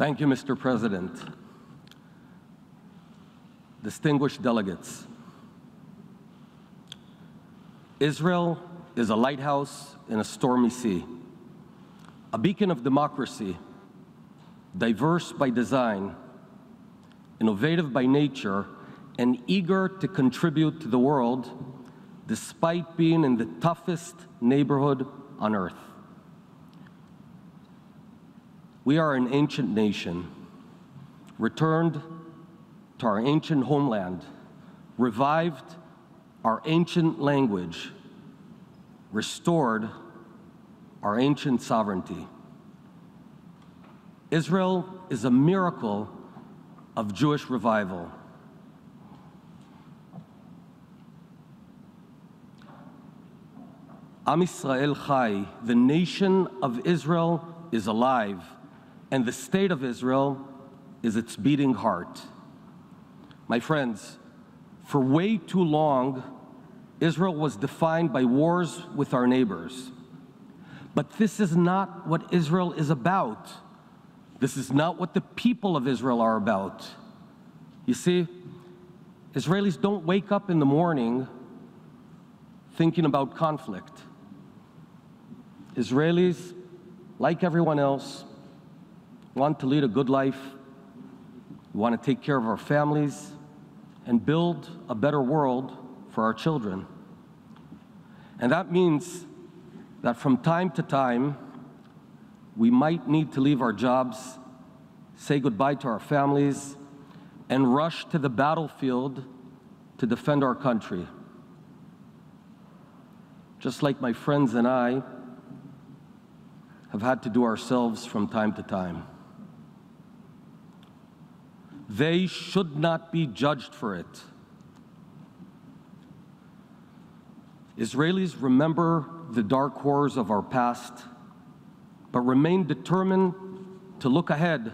Thank you, Mr. President. Distinguished delegates, Israel is a lighthouse in a stormy sea, a beacon of democracy, diverse by design, innovative by nature, and eager to contribute to the world despite being in the toughest neighborhood on earth. We are an ancient nation, returned to our ancient homeland, revived our ancient language, restored our ancient sovereignty. Israel is a miracle of Jewish revival. Am Yisrael Chai, the nation of Israel is alive, and the state of Israel is its beating heart. My friends, for way too long, Israel was defined by wars with our neighbors. But this is not what Israel is about. This is not what the people of Israel are about. You see, Israelis don't wake up in the morning thinking about conflict. Israelis, like everyone else, want to lead a good life. We want to take care of our families and build a better world for our children. And that means that from time to time, we might need to leave our jobs, say goodbye to our families, and rush to the battlefield to defend our country. Just like my friends and I have had to do ourselves from time to time. They should not be judged for it. Israelis remember the dark horrors of our past, but remain determined to look ahead,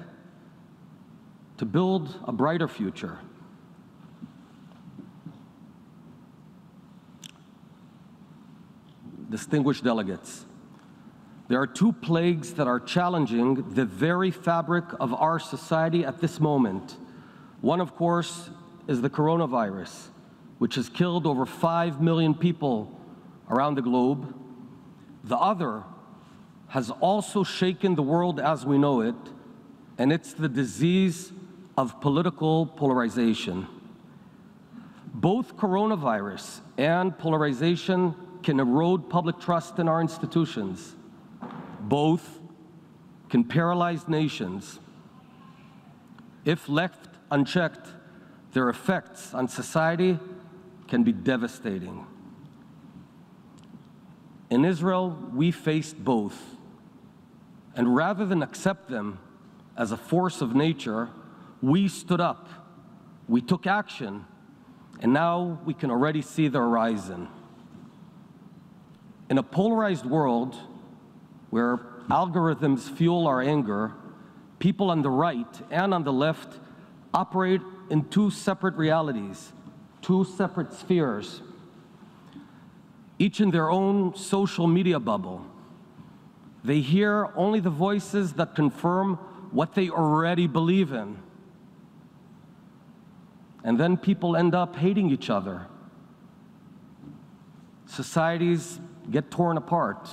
to build a brighter future. Distinguished delegates, there are two plagues that are challenging the very fabric of our society at this moment. One, of course, is the coronavirus, which has killed over 5 million people around the globe. The other has also shaken the world as we know it, and it's the disease of political polarization. Both coronavirus and polarization can erode public trust in our institutions. Both can paralyze nations. If left unchecked, their effects on society can be devastating. In Israel, we faced both. And rather than accept them as a force of nature, we stood up, we took action, and now we can already see the horizon. In a polarized world where algorithms fuel our anger, people on the right and on the left operate in two separate realities, two separate spheres, each in their own social media bubble. They hear only the voices that confirm what they already believe in. And then people end up hating each other. Societies get torn apart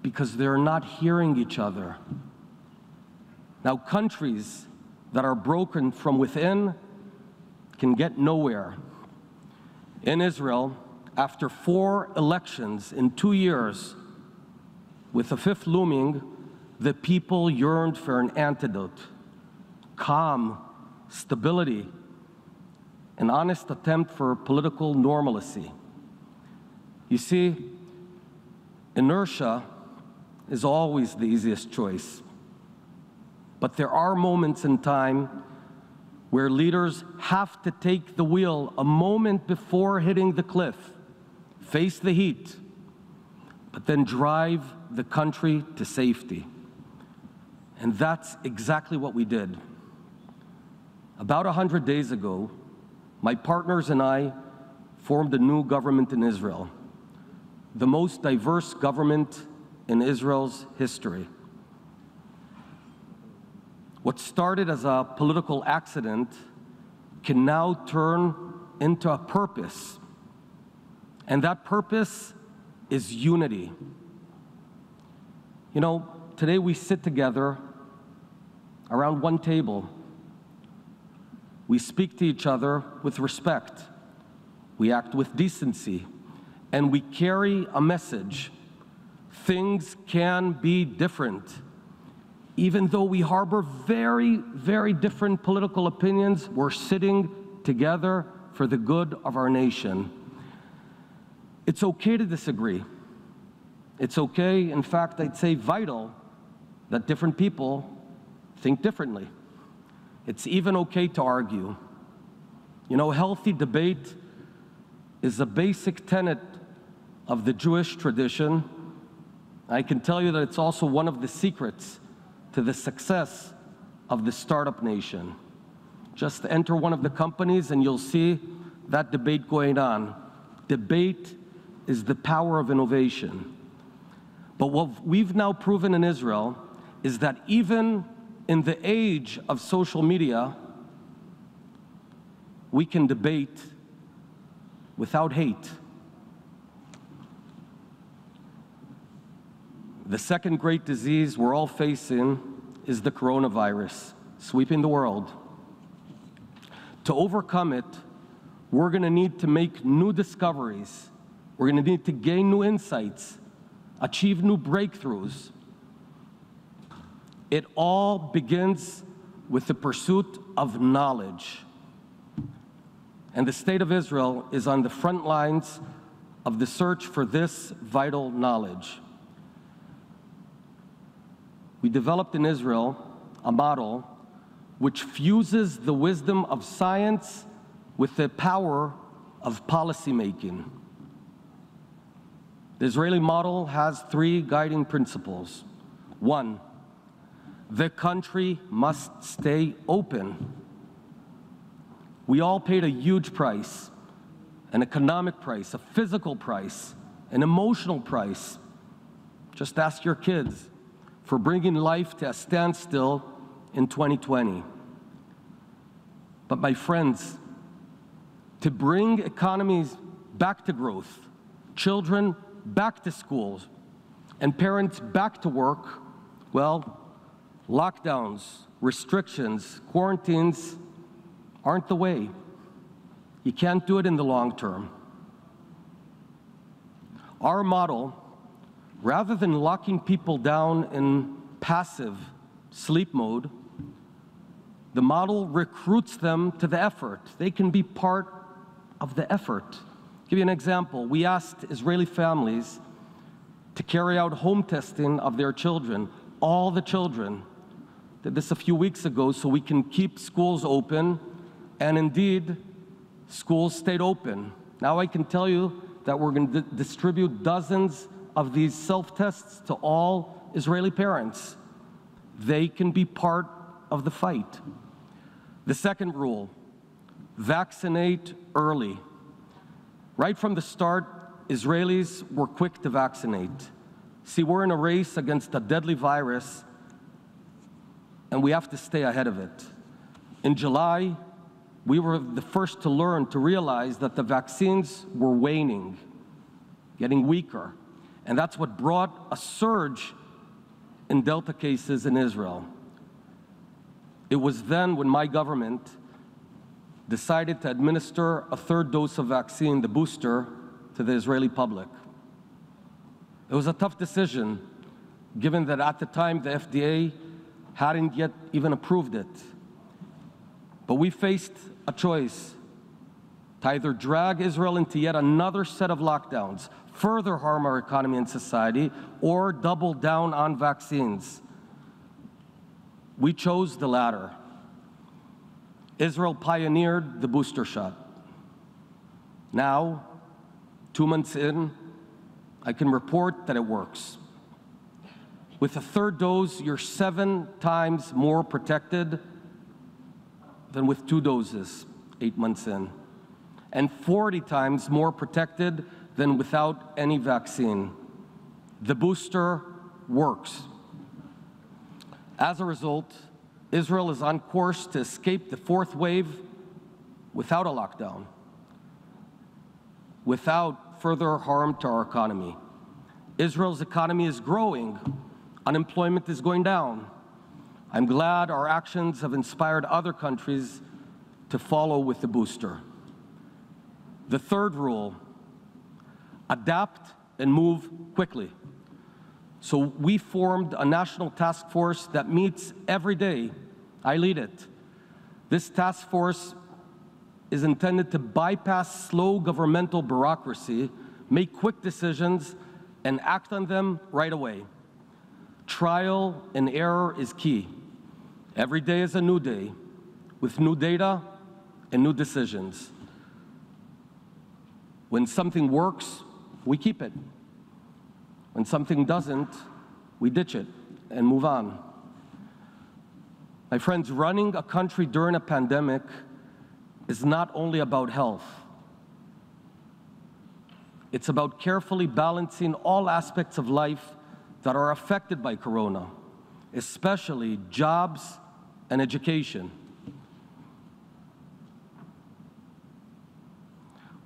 because they're not hearing each other. Now, countries that are broken from within can get nowhere. In Israel, after 4 elections in 2 years, with the 5th looming, the people yearned for an antidote, calm, stability, an honest attempt for political normalcy. You see, inertia is always the easiest choice. But there are moments in time where leaders have to take the wheel a moment before hitting the cliff, face the heat, but then drive the country to safety. And that's exactly what we did. About 100 days ago, my partners and I formed a new government in Israel, the most diverse government in Israel's history. What started as a political accident can now turn into a purpose. And that purpose is unity. You know, today we sit together around one table. We speak to each other with respect. We act with decency. And we carry a message. Things can be different. Even though we harbor very, very different political opinions, we're sitting together for the good of our nation. It's okay to disagree. It's okay, in fact, I'd say vital, that different people think differently. It's even okay to argue. You know, healthy debate is a basic tenet of the Jewish tradition. I can tell you that it's also one of the secrets to the success of the startup nation. Just enter one of the companies and you'll see that debate going on. Debate is the power of innovation. But what we've now proven in Israel is that even in the age of social media, we can debate without hate. The second great disease we're all facing is the coronavirus, sweeping the world. To overcome it, we're going to need to make new discoveries. We're going to need to gain new insights, achieve new breakthroughs. It all begins with the pursuit of knowledge. And the state of Israel is on the front lines of the search for this vital knowledge. We developed in Israel a model which fuses the wisdom of science with the power of policymaking. The Israeli model has three guiding principles. One, the country must stay open. We all paid a huge price, an economic price, a physical price, an emotional price. Just ask your kids for bringing life to a standstill in 2020. But my friends, to bring economies back to growth, children back to schools, and parents back to work, well, lockdowns, restrictions, quarantines aren't the way. You can't do it in the long term. Our model, rather than locking people down in passive sleep mode, the model recruits them to the effort. They can be part of the effort. I'll give you an example. We asked Israeli families to carry out home testing of their children, all the children. Did this a few weeks ago so we can keep schools open, and indeed, schools stayed open. Now I can tell you that we're going to distribute dozens of these self-tests to all Israeli parents. They can be part of the fight. The second rule, vaccinate early. Right from the start, Israelis were quick to vaccinate. See, we're in a race against a deadly virus, and we have to stay ahead of it. In July, we were the first to learn, to realize that the vaccines were waning, getting weaker. And that's what brought a surge in Delta cases in Israel. It was then when my government decided to administer a third dose of vaccine, the booster, to the Israeli public. It was a tough decision, given that at the time the FDA hadn't yet even approved it. But we faced a choice to either drag Israel into yet another set of lockdowns, further harm our economy and society, or double down on vaccines. We chose the latter. Israel pioneered the booster shot. Now, 2 months in, I can report that it works. With a third dose, you're 7 times more protected than with 2 doses 8 months in, and 40 times more protected than without any vaccine. The booster works. As a result, Israel is on course to escape the fourth wave without a lockdown, without further harm to our economy. Israel's economy is growing. Unemployment is going down. I'm glad our actions have inspired other countries to follow with the booster. The third rule, adapt and move quickly. So we formed a national task force that meets every day. I lead it. This task force is intended to bypass slow governmental bureaucracy, make quick decisions, and act on them right away. Trial and error is key. Every day is a new day, with new data and new decisions. When something works, we keep it. When something doesn't, we ditch it and move on. My friends, running a country during a pandemic is not only about health. It's about carefully balancing all aspects of life that are affected by Corona, especially jobs and education.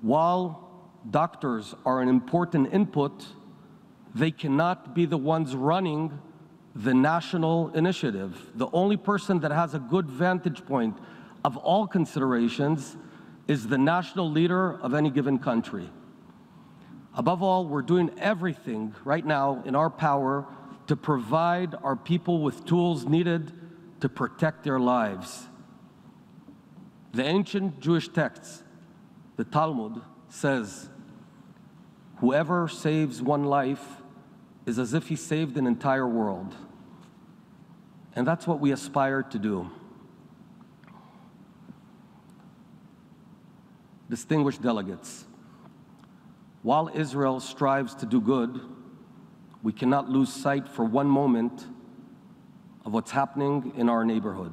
While doctors are an important input, they cannot be the ones running the national initiative. The only person that has a good vantage point of all considerations is the national leader of any given country. Above all, we're doing everything right now in our power to provide our people with tools needed to protect their lives. The ancient Jewish texts, the Talmud, says, whoever saves one life is as if he saved an entire world. And that's what we aspire to do. Distinguished delegates, while Israel strives to do good, we cannot lose sight for one moment of what's happening in our neighborhood.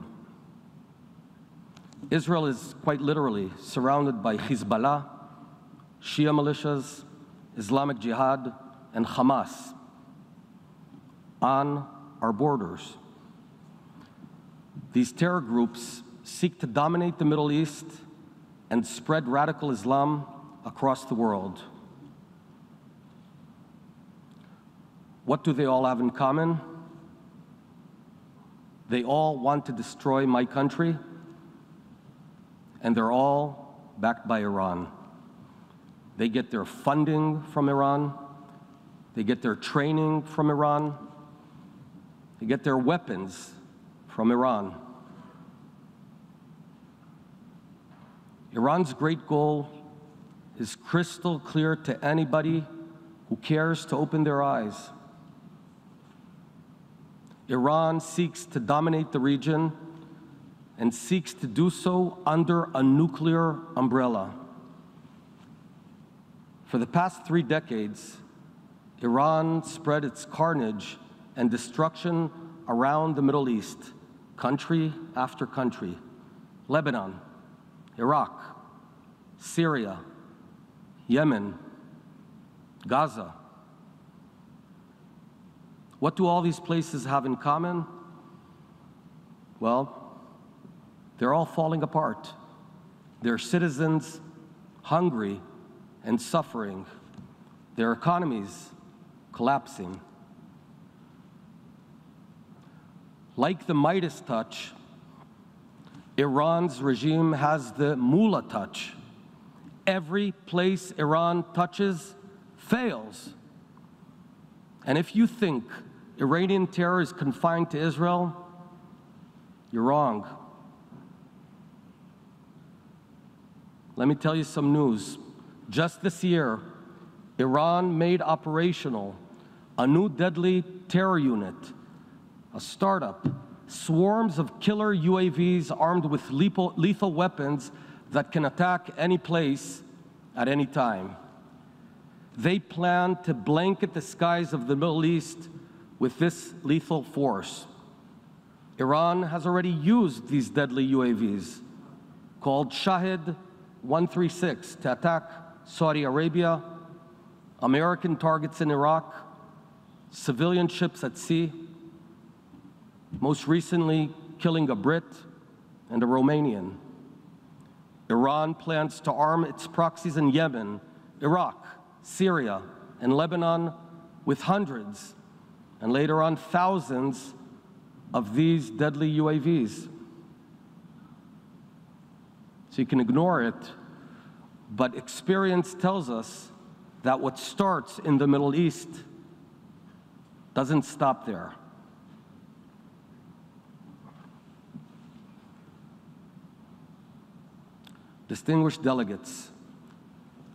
Israel is quite literally surrounded by Hezbollah, Shia militias, Islamic Jihad, and Hamas on our borders. These terror groups seek to dominate the Middle East and spread radical Islam across the world. What do they all have in common? They all want to destroy my country, and they're all backed by Iran. They get their funding from Iran. They get their training from Iran. They get their weapons from Iran. Iran's great goal is crystal clear to anybody who cares to open their eyes. Iran seeks to dominate the region and seeks to do so under a nuclear umbrella. For the past 3 decades, Iran spread its carnage and destruction around the Middle East, country after country: Lebanon, Iraq, Syria, Yemen, Gaza. What do all these places have in common? Well, they're all falling apart. Their citizens hungry and suffering. Their economies collapsing. Like the Midas touch, Iran's regime has the mullah touch. Every place Iran touches fails. And if you think Iranian terror is confined to Israel, you're wrong. Let me tell you some news. Just this year, Iran made operational a new deadly terror unit, a startup, swarms of killer UAVs armed with lethal weapons that can attack any place at any time. They plan to blanket the skies of the Middle East with this lethal force. Iran has already used these deadly UAVs, called Shahid 136, to attack Saudi Arabia, American targets in Iraq, civilian ships at sea. Most recently, killing a Brit and a Romanian. Iran plans to arm its proxies in Yemen, Iraq, Syria, and Lebanon with hundreds, and later on thousands, of these deadly UAVs. So you can ignore it, but experience tells us that what starts in the Middle East doesn't stop there. Distinguished delegates,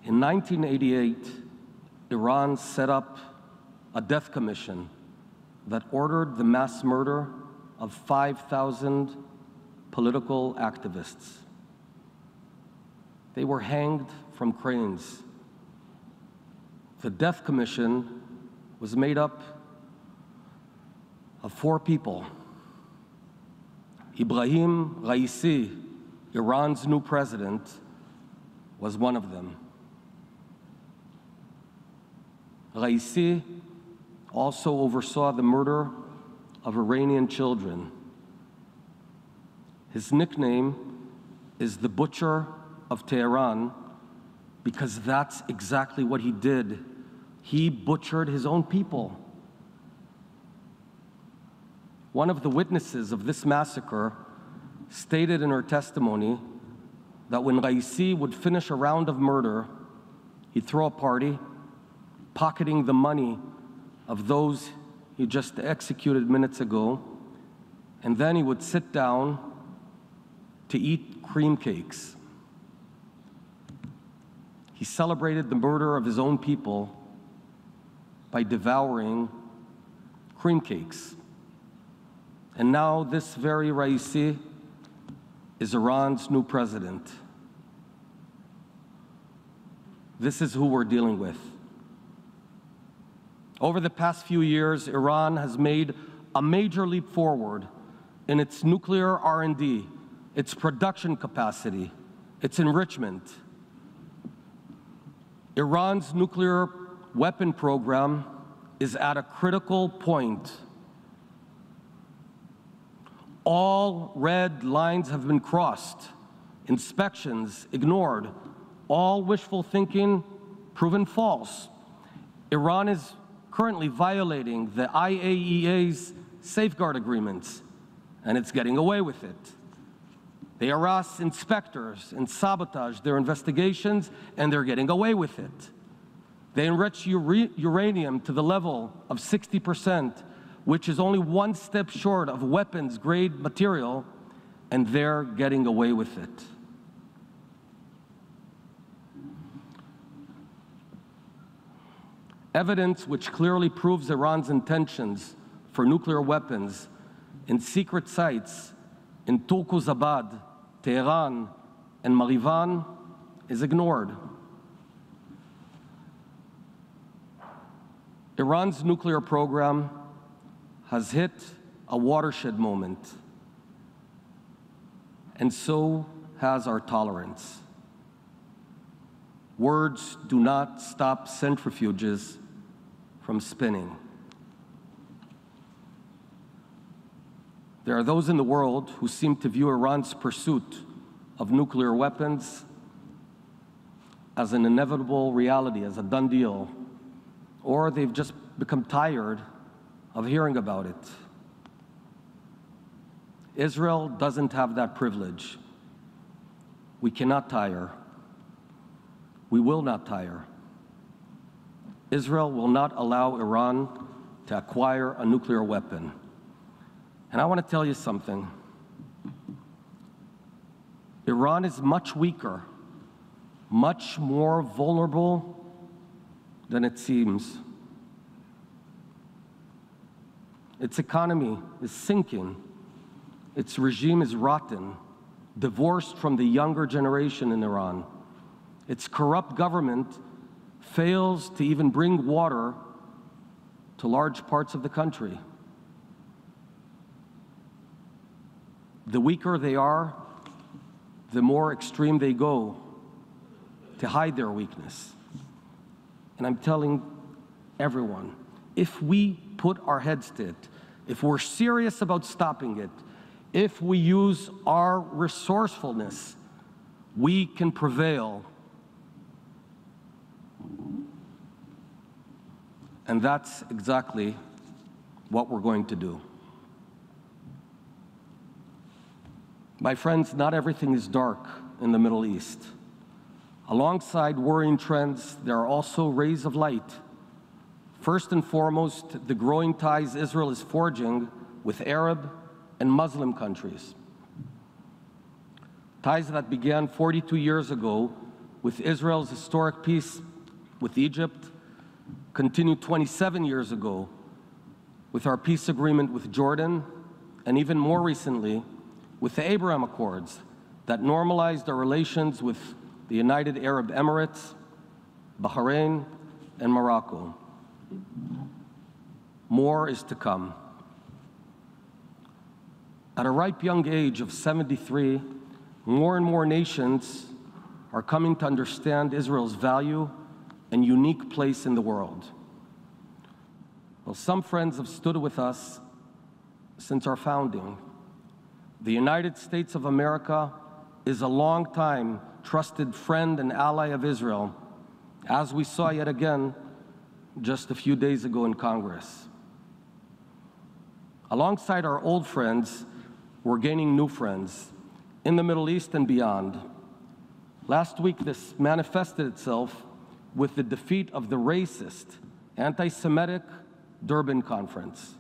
in 1988, Iran set up a death commission that ordered the mass murder of 5,000 political activists. They were hanged from cranes. The death commission was made up of 4 people. Ibrahim Raisi, Iran's new president, was one of them. Raisi also oversaw the murder of Iranian children. His nickname is the Butcher of Tehran because that's exactly what he did. He butchered his own people. One of the witnesses of this massacre stated in her testimony that when Raisi would finish a round of murder, he'd throw a party, pocketing the money of those he just executed minutes ago, and then he would sit down to eat cream cakes. He celebrated the murder of his own people by devouring cream cakes. And now this very Raisi is Iran's new president. This is who we're dealing with. Over the past few years, Iran has made a major leap forward in its nuclear R&D, its production capacity, its enrichment. Iran's nuclear weapon program is at a critical point. All red lines have been crossed, inspections ignored, all wishful thinking proven false. Iran is currently violating the IAEA's safeguard agreements, and it's getting away with it. They harass inspectors and sabotage their investigations, and they're getting away with it. They enrich uranium to the level of 60%, which is only one step short of weapons-grade material, and they're getting away with it. Evidence which clearly proves Iran's intentions for nuclear weapons in secret sites in Turkuzabad, Tehran, and Marivan is ignored. Iran's nuclear program has hit a watershed moment, and so has our tolerance. Words do not stop centrifuges from spinning. There are those in the world who seem to view Iran's pursuit of nuclear weapons as an inevitable reality, as a done deal, or they've just become tired of hearing about it. Israel doesn't have that privilege. We cannot tire. We will not tire. Israel will not allow Iran to acquire a nuclear weapon. And I want to tell you something. Iran is much weaker, much more vulnerable than it seems. Its economy is sinking. Its regime is rotten, divorced from the younger generation in Iran. Its corrupt government fails to even bring water to large parts of the country. The weaker they are, the more extreme they go to hide their weakness. And I'm telling everyone, if we put our heads to it, if we're serious about stopping it, If we use our resourcefulness, we can prevail. And that's exactly what we're going to do. My friends, not everything is dark in the Middle East. Alongside worrying trends, there are also rays of light. First and foremost, the growing ties Israel is forging with Arab and Muslim countries. Ties that began 42 years ago with Israel's historic peace with Egypt, continued 27 years ago with our peace agreement with Jordan, and even more recently with the Abraham Accords that normalized our relations with the United Arab Emirates, Bahrain, and Morocco. More is to come. At a ripe young age of 73, more and more nations are coming to understand Israel's value and unique place in the world. Well, some friends have stood with us since our founding. The United States of America is a long-time trusted friend and ally of Israel, as we saw yet again just a few days ago in Congress. Alongside our old friends, we're gaining new friends in the Middle East and beyond. Last week, this manifested itself with the defeat of the racist, anti-Semitic Durban Conference.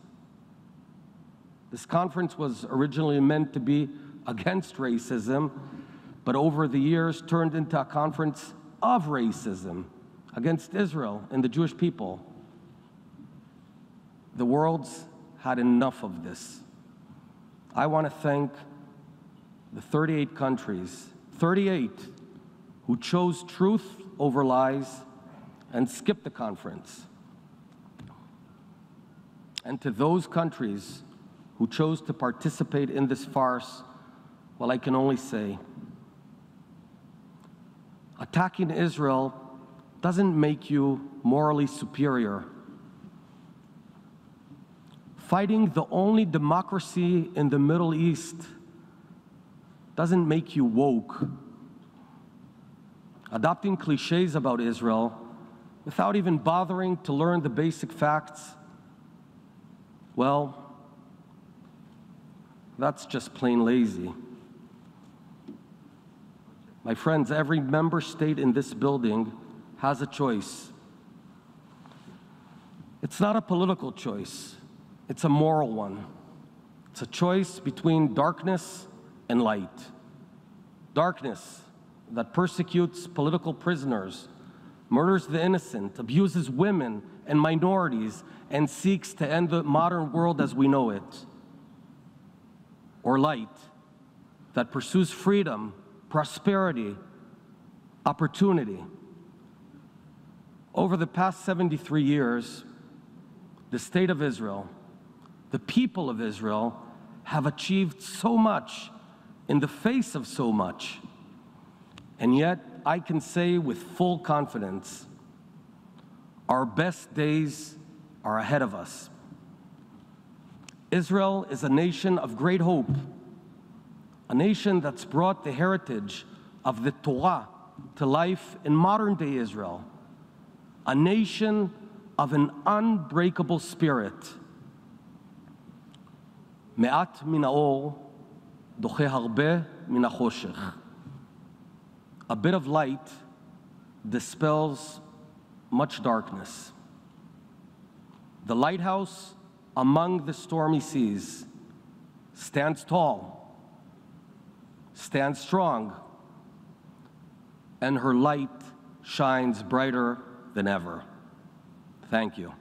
This conference was originally meant to be against racism, but over the years turned into a conference of racism against Israel and the Jewish people. The world's had enough of this. I want to thank the 38 countries, 38, who chose truth over lies and skipped the conference. And to those countries who chose to participate in this farce, well, I can only say, attacking Israel doesn't make you morally superior. Fighting the only democracy in the Middle East doesn't make you woke. Adopting cliches about Israel without even bothering to learn the basic facts, well, that's just plain lazy. My friends, every member state in this building has a choice. It's not a political choice, it's a moral one. It's a choice between darkness and light. Darkness that persecutes political prisoners, murders the innocent, abuses women and minorities, and seeks to end the modern world as we know it. Or light that pursues freedom, prosperity, opportunity. Over the past 73 years, the state of Israel, the people of Israel, have achieved so much in the face of so much. And yet, I can say with full confidence, our best days are ahead of us. Israel is a nation of great hope, a nation that's brought the heritage of the Torah to life in modern-day Israel, a nation of an unbreakable spirit. מעט מן האור דוחה הרבה מן החושך. A bit of light dispels much darkness. The lighthouse among the stormy seas stands tall, stands strong, and her light shines brighter than ever. Thank you.